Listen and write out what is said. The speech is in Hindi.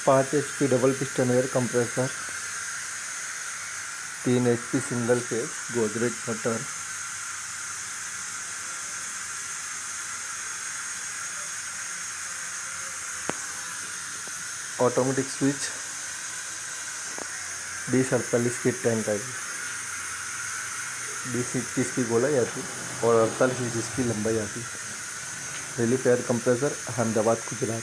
5 HP double piston air compressor, 3 HP single phase Godrej motor, automatic switch, 20-48 feet tank आएगी, 20 इंच इसकी गोलाई आती और 48 इंच इसकी लंबाई आती। Relief air compressor, Ahmedabad, Gujarat.